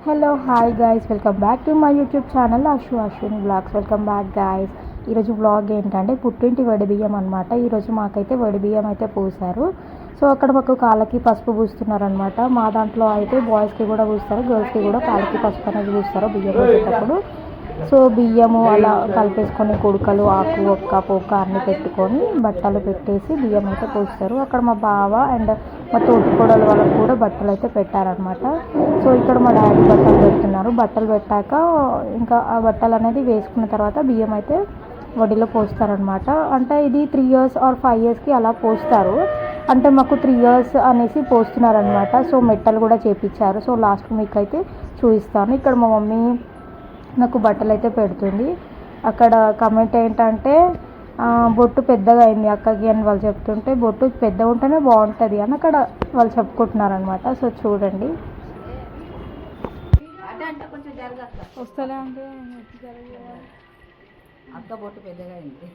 Hello hi guys, welcome back to my YouTube channel Ashwini blogs. Welcome back guys. ఈరోజు blog ఏంటంటే పుట్టింటి వడిబియ్యం అనమాట. ఈరోజు మాకైతే వడిబియ్యం అయితే పూసారు. సో అక్కడ మాకు కాళ్ళకి పసుపు పూస్తున్నారనమాట. మా దాంట్లో అయితే బాయ్స్కి కూడా పూస్తారు, గర్ల్స్కి కూడా కాళ్ళకి పసుపు అనేది పూస్తారు బియ్యం పూసేటప్పుడు. సో బియ్యము అలా కలిపేసుకొని కుడుకలు ఆకు ఒక్క పొక్క అన్నీ పెట్టుకొని బట్టలు పెట్టేసి బియ్యం అయితే పోస్తారు. అక్కడ మా బావ అండ్ మా తోటికోడల వాళ్ళకు కూడా బట్టలు అయితే పెట్టారనమాట. సో ఇక్కడ మా డాడీ బట్టలు పెడుతున్నారు. బట్టలు పెట్టాక ఇంకా ఆ బట్టలు అనేది వేసుకున్న తర్వాత బియ్యం అయితే వడిలో పోస్తారనమాట. అంటే ఇది 3 years ఆర్ 5 yearsకి అలా పోస్తారు. అంటే మాకు 3 years అనేసి పోస్తున్నారనమాట. సో మెట్టలు కూడా చేపించారు. సో లాస్ట్ మీకు అయితే చూపిస్తాను. ఇక్కడ మా మమ్మీ నాకు బట్టలు అయితే పెడుతుంది. అక్కడ కమెంట్ ఏంటంటే బొట్టు పెద్దగా అయింది అక్కకి అని వాళ్ళు చెప్తుంటే, బొట్టు పెద్దగా ఉంటేనే బాగుంటుంది అని అక్కడ వాళ్ళు చెప్పుకుంటున్నారనమాట. సో చూడండి. వస్తలే అంటే అక్క బొట్టు పెద్దగా అయింది.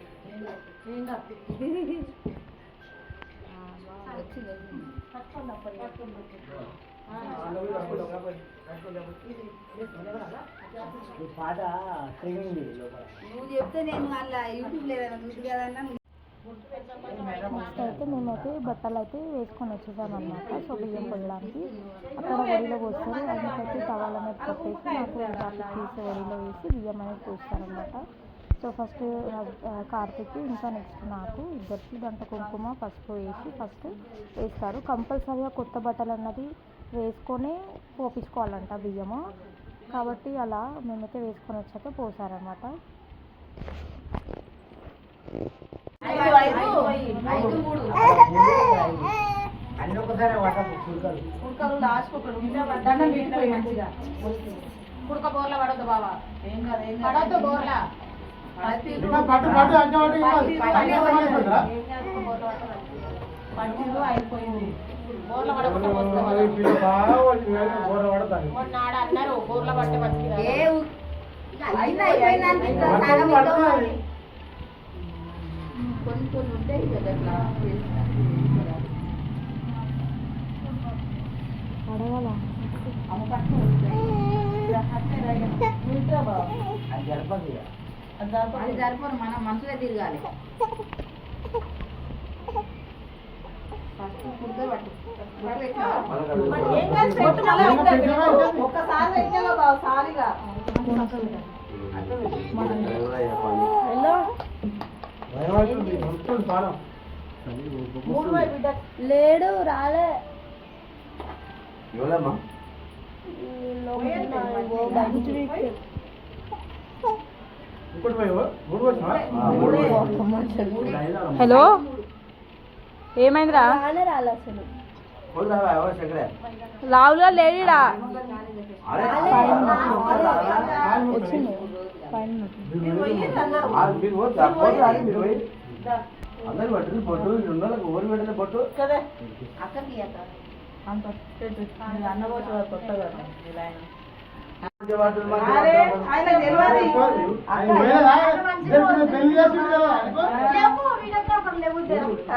నువ్వు చెప్తే నేను అలా యూట్యూబ్ లేదన్నా చూసి కదన్నా. నెక్స్ట్ అయితే మేమైతే బట్టలు అయితే వేసుకొని వచ్చేసామన్నమాట. సో బియ్యం కొనడానికి అక్కడ వడిలో పోస్తారు. అందుకైతే టవాల మీద పెట్టేసి నాకు వాటికి తీసి వడిలో వేసి బియ్యం అనేది పోస్తారనమాట. సో ఫస్ట్ కార్తీక్ ఇంకా నెక్స్ట్ నాకు ఇద్దరికి దాంట్లో కుంకుమ పసుపు వేసి ఫస్ట్ వేస్తారు. కంపల్సరీగా కొత్త బట్టలు అన్నది వేసుకొని పోపించుకోవాలంట బియ్యము. కాబట్టి అలా మేమైతే వేసుకొని వచ్చాక పోసారనమాట. కుడక బోర్ల పడద్దు బాబా, పడద్దు బోర్ల అయిపోయింది. బోర్ల పడకుండా అన్నారు బోర్ల పట్టే కొన్ని కొన్ని ఉంటాయి కదా అట్లా పడగల అది జరపరు, మనం మనసులో తిరగాలి. లేడు రాలే హలో ఏమైందిరా? రాలే అసలు లావులో లేడీడా వచ్చింది అందరు పట్టు పొట్టు ఊరు పెట్టిన పొట్టు కదా అక్కకి అంత అన్నబోటు కొత్తగా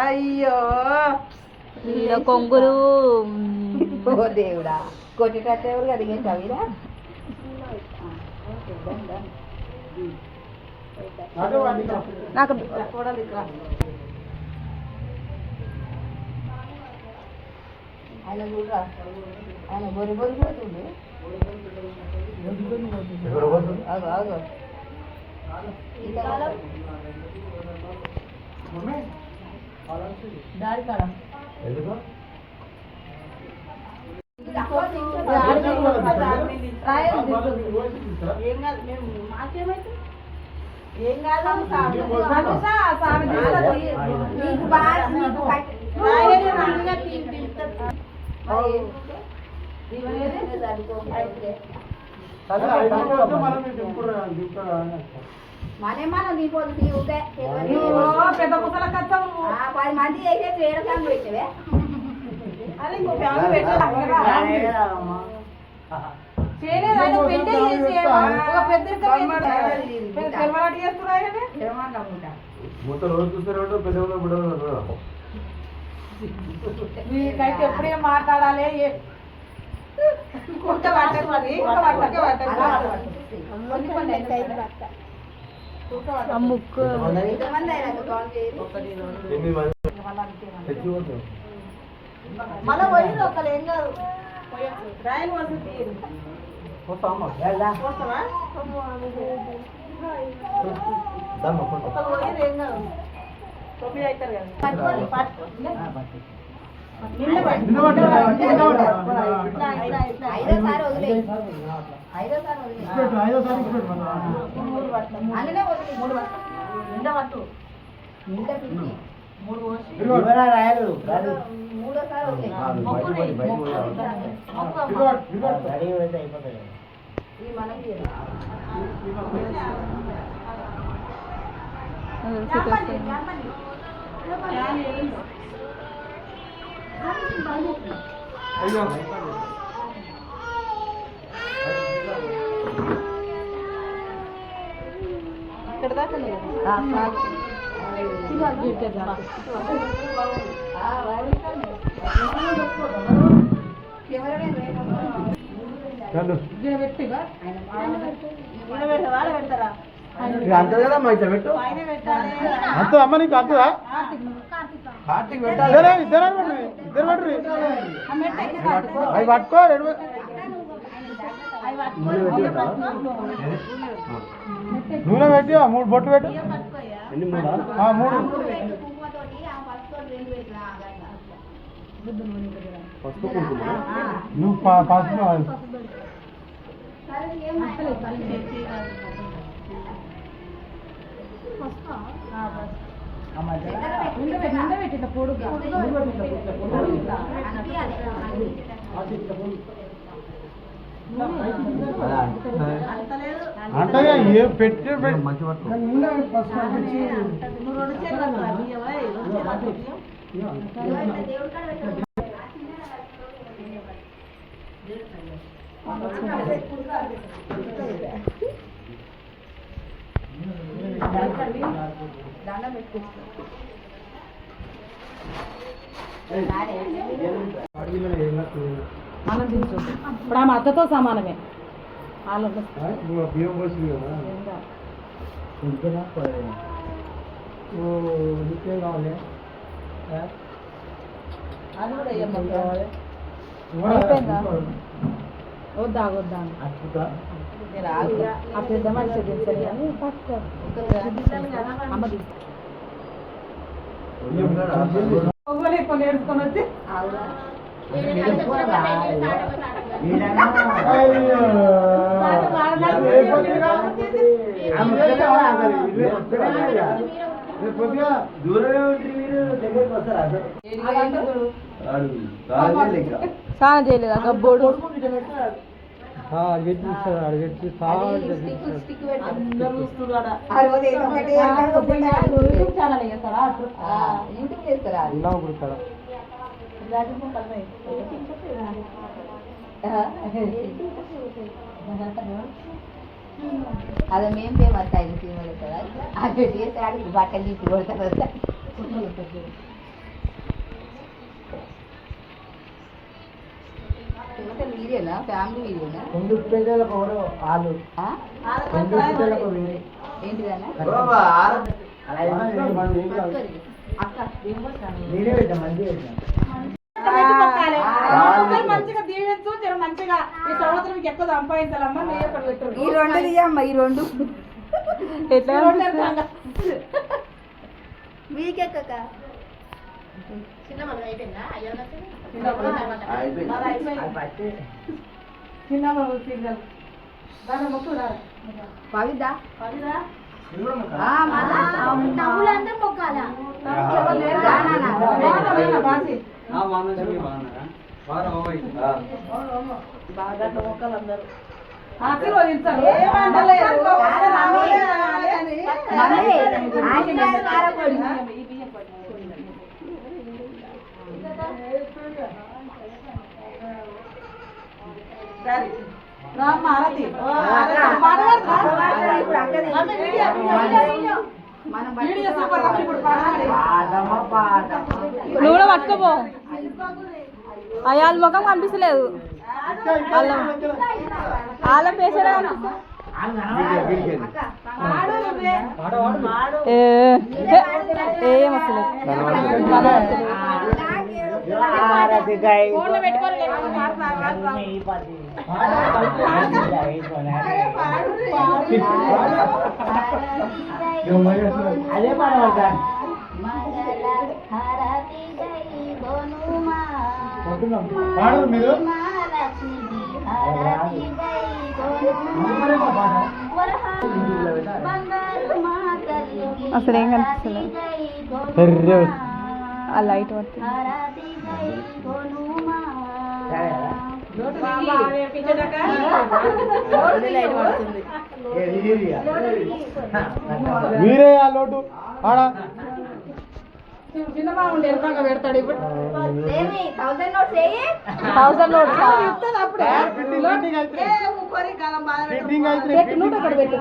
అయ్యో కొంగులు దేవుడా కొట్టేటట్టు ఎవరు కదిగేసావిరా. నాకు ఆయన చూడరా, ఆయన బొరి బొరి పోతుంది. దాడి కాడ మాకేమైతే ఏం కాదు. మనేమన్నా దీపోదు తీవుతే పెద్ద పుస్తల కథ 10 మంది అయితే చేయడం పెట్టవే. అది ఇంకో ఫ్యామిలీ పెట్టాలి చేయలేదు. ఆయన పెద్ద చేసి ఒక పెద్ద తెలవలాట చేస్తున్నాయని మొత్తం రోజు చూస్తే పెద్ద మీకైతే ఎప్పుడే మాట్లాడాలి. ఆ ముక్కు ఎంతమంది అయినాక కాల్ చేయరు 8 మంది తెచ్చి పోతాం. మళ్ళీ పోయింది ఒకళ్ళు ఏం కాదు రాయలు వసతి పోతామా? పోతావా దమ్మ పోతాం. ఒకళ్ళు పోయింది ఏం కాదు తొమ్మిది అవుతారు కదా పట్టుకో ఐదోసారి వదిలే ఐదోసారి వదిలే అందులో వదిలే నిండా పట్టు నిండా పిచ్చి మూడు పోసి రాయలు మూడోసారి వదిలే ఈ మనకి ఇక్కడ దాకా వాళ్ళు పెడతారా అంత కదా మా ఇట్లా పెట్టు ఆయన పెట్టాలి అంత అమ్మ నీకు అంతదా కార్తీక్ పెట్టాలి. ఇద్దరు అవి పట్టుకో నూనె పెట్టి 3 బొట్టు పెట్టు. ఎన్ని మూడా? 3 కుంకుమతోటి ఆ పసుపు రెండు పెట్టిన పసుపు కుంకుమ నువ్వు పసుపు అంటే పెట్టి మంచి పట్టు. నువ్వు రెండు చేతులు దండం పెట్టుకుంటున్నాం ఆనందించు ఇప్పుడు ఆమె అత్తతో సమానమే వాళ్ళకు బియ్యం పోసింది కదా ఇంకేం కావాలి అది కూడా వేయమంటారు అయిపోయిందా వద్దా వద్దా ఆ పెద్ద మనిషి తెలుసని కానీ ఫస్ట్ అమ్మ కొన్ని నేర్చుకొని వచ్చి దూరమే ఉంటుంది మీరు దగ్గరికి వస్తారా అసలు? స్నానం చేయలేదా గబ్బోడు అడిగెట్టి స్టిక్ పెట్టి అందరూ చూస్తున్నారు యూట్యూబ్ ఛానల్ చేస్తారా ఇంటికి చేస్తారా కుడతాడా అదే మేము ఫేమస్ అయింది సినిమాలు కదా అది చేసాడు బట్టలు తీసి కొడతారు వీడియోనా ఫ్యామిలీ వీడియోనా కొండు పిల్లలకు వాళ్ళు ఏంటిదన్నా అక్క నేనే పెట్టా మంచిగా మంచిగా దీవించు జర మంచిగా ఈ సంవత్సరం మీకు ఎక్కువ సంపాదించాలమ్మా నీ అక్కడ పెట్టు ఈ రెండు తీయమ్మా ఈ రెండు ఎట్లా మీకెక్క చిన్న సిగ్నల్ దాని మొక్కు పవిదా బాగా మొక్కలు అందరూ ఆశీర్వదించాలి మారతి నువ్వు కూడా పట్టుకోపో అయ్యాల ముఖం కనిపిస్తలేదు ఆలం వేసాడా ఏం అసలు అదే పాడవాడు పాడరు మీరు అసలు ఏం కనిపిస్తుంది ఆ లైట్ పడుతుంది మీరే ఆ లోటు ఆడ పెడతాడు ఇప్పుడు 1000 నోట్స్ వేయి 1000 నోట్స్ ఫిట్టింగ్ అయితే పెట్టు నూట అక్కడ పెట్టు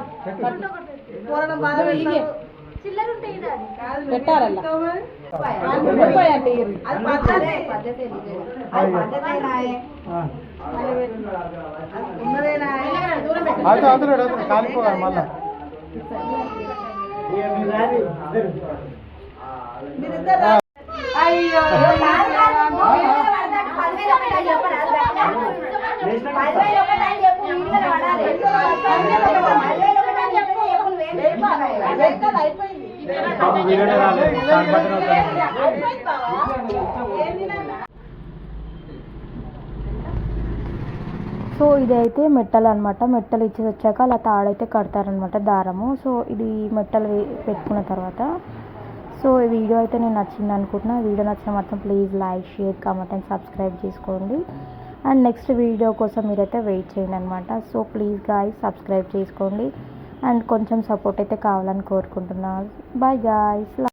పెట్టారಲ್ಲ అతను కాలిపోవాలి మళ్ళా అయ్యో సో ఇదైతే మెట్టలు అనమాట. మెట్టలు ఇచ్చేసి వచ్చాక అలా తాడైతే కడతారనమాట దారము. సో ఇది మెట్టలు పెట్టుకున్న తర్వాత సో ఈ వీడియో అయితే నేను నచ్చింది అనుకుంటున్నా. వీడియో నచ్చిన మాత్రం please like, share, comment and subscribe చేసుకోండి. అండ్ నెక్స్ట్ వీడియో కోసం మీరైతే వెయిట్ చేయండి అనమాట. సో ప్లీజ్ గాయ్స్ సబ్స్క్రైబ్ చేసుకోండి అండ్ కొంచెం సపోర్ట్ అయితే కావాలని కోరుకుంటున్నాను. Bye guys.